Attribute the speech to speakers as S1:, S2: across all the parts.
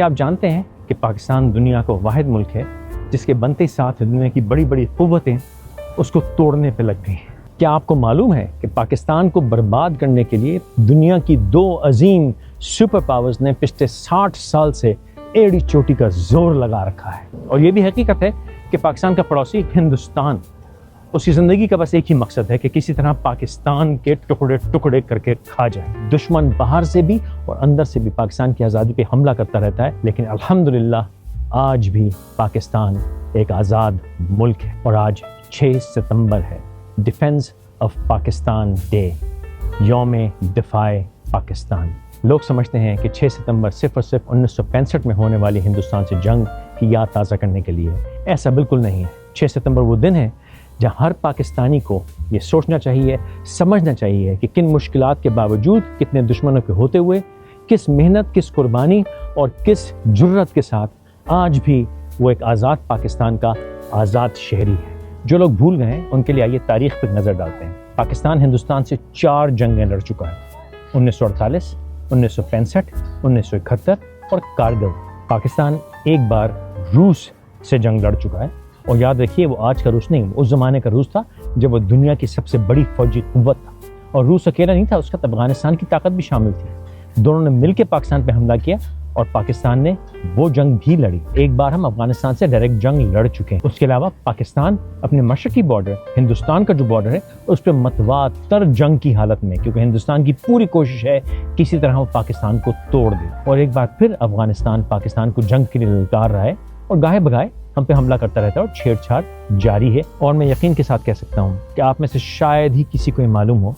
S1: کیا آپ جانتے ہیں کہ پاکستان دنیا کا واحد ملک ہے جس کے بنتے ساتھ دنیا کی بڑی بڑی قوتیں اس کو توڑنے پہ لگ گئی ہیں؟ کیا آپ کو معلوم ہے کہ پاکستان کو برباد کرنے کے لیے دنیا کی دو عظیم سپر پاورز نے پچھلے 60 سال سے ایڑی چوٹی کا زور لگا رکھا ہے؟ اور یہ بھی حقیقت ہے کہ پاکستان کا پڑوسی ہندوستان، اس کی زندگی کا بس ایک ہی مقصد ہے کہ کسی طرح پاکستان کے ٹکڑے ٹکڑے کر کے کھا جائے۔ دشمن باہر سے بھی اور اندر سے بھی پاکستان کی آزادی پہ حملہ کرتا رہتا ہے، لیکن الحمدللہ آج بھی پاکستان ایک آزاد ملک ہے۔ اور آج 6 ستمبر ہے، ڈیفنس آف پاکستان ڈے، یوم دفاع پاکستان۔ لوگ سمجھتے ہیں کہ 6 ستمبر صرف اور صرف 1965 میں ہونے والی ہندوستان سے جنگ کی یاد تازہ کرنے کے لیے ہے۔ ایسا بالکل نہیں ہے۔ 6 ستمبر وہ دن ہے جہاں ہر پاکستانی کو یہ سوچنا چاہیے، سمجھنا چاہیے کہ کن مشکلات کے باوجود، کتنے دشمنوں کے ہوتے ہوئے، کس محنت، کس قربانی اور کس جرت کے ساتھ آج بھی وہ ایک آزاد پاکستان کا آزاد شہری ہے۔ جو لوگ بھول گئے ہیں ان کے لیے آئیے تاریخ پر نظر ڈالتے ہیں۔ پاکستان ہندوستان سے 4 جنگیں لڑ چکا ہے، 1948، 1965، 1971 اور کارگل۔ پاکستان ایک بار روس سے جنگ لڑ چکا ہے، اور یاد رکھیے وہ آج کا روس نہیں، اس زمانے کا روس تھا جب وہ دنیا کی سب سے بڑی فوجی قوت تھا، اور روس اکیلا نہیں تھا، اس کا افغانستان کی طاقت بھی شامل تھی۔ دونوں نے مل کے پاکستان پہ حملہ کیا اور پاکستان نے وہ جنگ بھی لڑی۔ ایک بار ہم افغانستان سے ڈائریکٹ جنگ لڑ چکے ہیں۔ اس کے علاوہ پاکستان اپنے مشرقی بارڈر، ہندوستان کا جو بارڈر ہے، اس پہ متواتر جنگ کی حالت میں، کیونکہ ہندوستان کی پوری کوشش ہے کسی طرح وہ پاکستان کو توڑ دے۔ اور ایک بار پھر افغانستان پاکستان کو جنگ کے لیے للکار رہا ہے، اور گاہے بگاہے ہم پہ حملہ کرتا رہتا ہے اور چھیڑ چھاڑ جاری ہے۔ اور میں یقین کے ساتھ کہہ سکتا ہوں کہ آپ میں سے شاید ہی کسی کو یہ معلوم ہو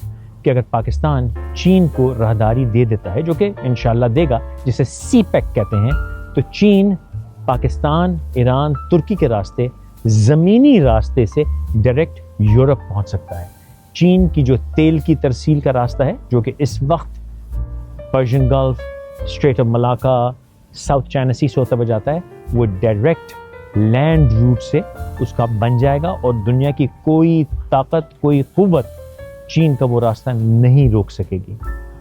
S1: کہ اگر پاکستان چین کو راہداری دے دیتا ہے، جو کہ انشاءاللہ دے گا، جسے سی پیک کہتے ہیں، تو چین پاکستان، ایران، ترکی کے راستے، زمینی راستے سے ڈائریکٹ یورپ پہنچ سکتا ہے۔ چین کی جو تیل کی ترسیل کا راستہ ہے، جو کہ اس وقت Persian Gulf, Strait of Malacca, South China Sea سے ہوتا ہوا جاتا ہے، وہ ڈائریکٹ لینڈ روٹ سے اس کا بن جائے گا، اور دنیا کی کوئی طاقت، کوئی قوت چین کا وہ راستہ نہیں روک سکے گی۔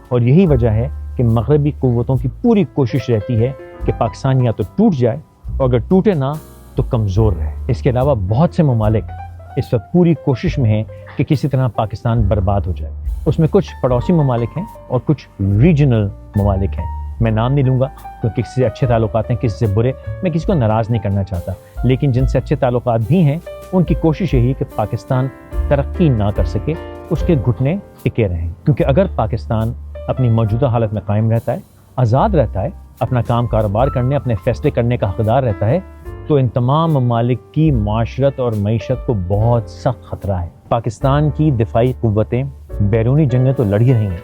S1: اور یہی وجہ ہے کہ مغربی قوتوں کی پوری کوشش رہتی ہے کہ پاکستان یا تو ٹوٹ جائے، اور اگر ٹوٹے نہ تو کمزور رہے۔ اس کے علاوہ بہت سے ممالک اس وقت پوری کوشش میں ہیں کہ کسی طرح پاکستان برباد ہو جائے۔ اس میں کچھ پڑوسی ممالک ہیں اور کچھ ریجنل ممالک ہیں۔ میں نام نہیں لوں گا کیونکہ کسی سے اچھے تعلقات ہیں، کسی سے برے، میں کسی کو ناراض نہیں کرنا چاہتا، لیکن جن سے اچھے تعلقات بھی ہیں ان کی کوشش یہی ہے کہ پاکستان ترقی نہ کر سکے، اس کے گھٹنے ٹکے رہیں۔ کیونکہ اگر پاکستان اپنی موجودہ حالت میں قائم رہتا ہے، آزاد رہتا ہے، اپنا کام کاروبار کرنے، اپنے فیصلے کرنے کا حقدار رہتا ہے، تو ان تمام ممالک کی معاشرت اور معیشت کو بہت سخت خطرہ ہے۔ پاکستان کی دفاعی قوتیں بیرونی جنگیں تو لڑ ہی رہی ہیں،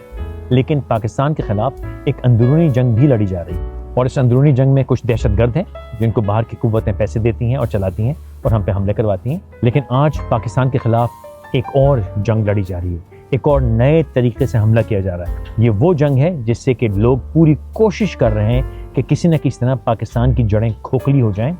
S1: لیکن پاکستان کے خلاف ایک اندرونی جنگ بھی لڑی جا رہی ہے، اور اس اندرونی جنگ میں کچھ دہشت گرد ہیں جن کو باہر کی قوتیں پیسے دیتی ہیں اور چلاتی ہیں اور ہم پہ حملے کرواتی ہیں۔ لیکن آج پاکستان کے خلاف ایک اور جنگ لڑی جا رہی ہے، ایک اور نئے طریقے سے حملہ کیا جا رہا ہے۔ یہ وہ جنگ ہے جس سے کہ لوگ پوری کوشش کر رہے ہیں کہ کسی نہ کسی طرح پاکستان کی جڑیں کھوکھلی ہو جائیں،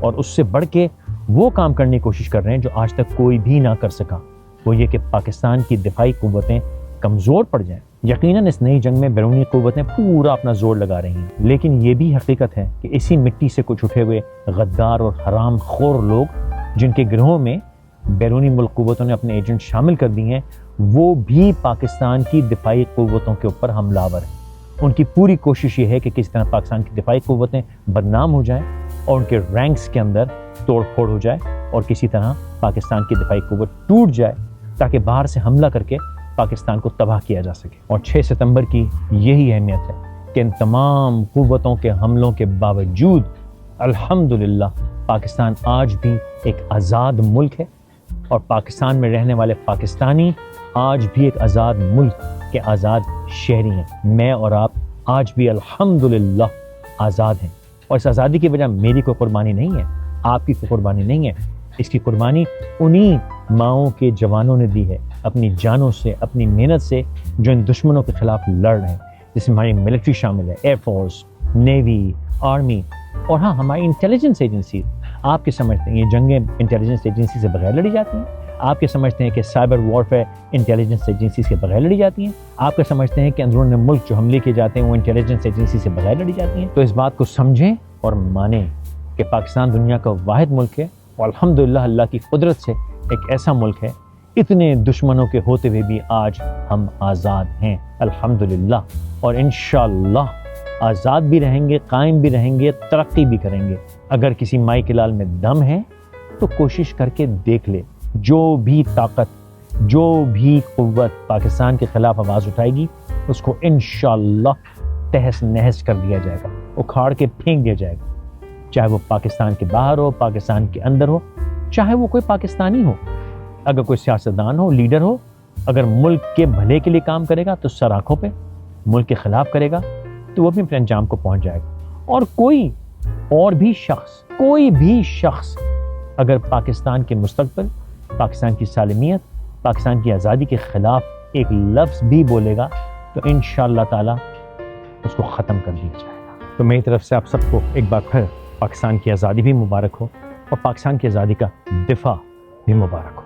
S1: اور اس سے بڑھ کے وہ کام کرنے کی کوشش کر رہے ہیں جو آج تک کوئی بھی نہ کر سکا، وہ یہ کہ پاکستان کی دفاعی قوتیں کمزور پڑ جائیں۔ یقیناً اس نئی جنگ میں بیرونی قوتیں پورا اپنا زور لگا رہی ہیں، لیکن یہ بھی حقیقت ہے کہ اسی مٹی سے کچھ اٹھے ہوئے غدار اور حرام خور لوگ، جن کے گروہوں میں بیرونی ملک قوتوں نے اپنے ایجنٹ شامل کر دی ہیں، وہ بھی پاکستان کی دفاعی قوتوں کے اوپر حملہ آور ہیں۔ ان کی پوری کوشش یہ ہے کہ کسی طرح پاکستان کی دفاعی قوتیں بدنام ہو جائیں اور ان کے رینکس کے اندر توڑ پھوڑ ہو جائے، اور کسی طرح پاکستان کی دفاعی قوت ٹوٹ جائے تاکہ باہر سے حملہ کر کے پاکستان کو تباہ کیا جا سکے۔ اور 6 ستمبر کی یہی اہمیت ہے کہ ان تمام قوتوں کے حملوں کے باوجود الحمدللہ پاکستان آج بھی ایک آزاد ملک ہے، اور پاکستان میں رہنے والے پاکستانی آج بھی ایک آزاد ملک کے آزاد شہری ہیں۔ میں اور آپ آج بھی الحمدللہ آزاد ہیں، اور اس آزادی کی وجہ میری کوئی قربانی نہیں ہے، آپ کی کوئی قربانی نہیں ہے، اس کی قربانی انہی ماؤں کے جوانوں نے دی ہے، اپنی جانوں سے، اپنی محنت سے، جو ان دشمنوں کے خلاف لڑ رہے ہیں، جس میں ہماری ملٹری شامل ہے، ایئر فورس، نیوی، آرمی، اور ہاں ہماری انٹیلیجنس ایجنسی۔ آپ کے سمجھتے ہیں یہ جنگیں انٹیلیجنس ایجنسی سے بغیر لڑی جاتی ہیں؟ آپ کے سمجھتے ہیں کہ سائبر وارفیئر انٹیلیجنس ایجنسیز کے بغیر لڑی جاتی ہیں؟ آپ کے سمجھتے ہیں کہ اندرون ملک جو حملے کیے جاتے ہیں وہ انٹیلیجنس ایجنسی سے بغیر لڑی جاتی ہیں؟ تو اس بات کو سمجھیں اور مانیں کہ پاکستان دنیا کا واحد ملک ہے اور الحمدللہ اللہ کی قدرت سے ایک ایسا ملک ہے، اتنے دشمنوں کے ہوتے ہوئے بھی آج ہم آزاد ہیں الحمدللہ، اور انشاءاللہ آزاد بھی رہیں گے، قائم بھی رہیں گے، ترقی بھی کریں گے۔ اگر کسی مائی کے لال میں دم ہے تو کوشش کر کے دیکھ لے، جو بھی طاقت، جو بھی قوت پاکستان کے خلاف آواز اٹھائے گی اس کو انشاءاللہ تہس نہس کر دیا جائے گا، اکھاڑ کے پھینک دیا جائے گا، چاہے وہ پاکستان کے باہر ہو، پاکستان کے اندر ہو، چاہے وہ کوئی پاکستانی ہو، اگر کوئی سیاستدان ہو، لیڈر ہو، اگر ملک کے بھلے کے لیے کام کرے گا تو سر آنکھوں پہ، ملک کے خلاف کرے گا تو وہ بھی اپنے انجام کو پہنچ جائے گا۔ اور کوئی بھی شخص اگر پاکستان کے مستقبل، پاکستان کی سالمیت، پاکستان کی آزادی کے خلاف ایک لفظ بھی بولے گا تو انشاءاللہ تعالی اس کو ختم کر دیا جائے گا۔ تو میری طرف سے آپ سب کو ایک بار پھر پاکستان کی آزادی بھی مبارک ہو اور پاکستان کی آزادی کا دفاع بھی مبارک ہو۔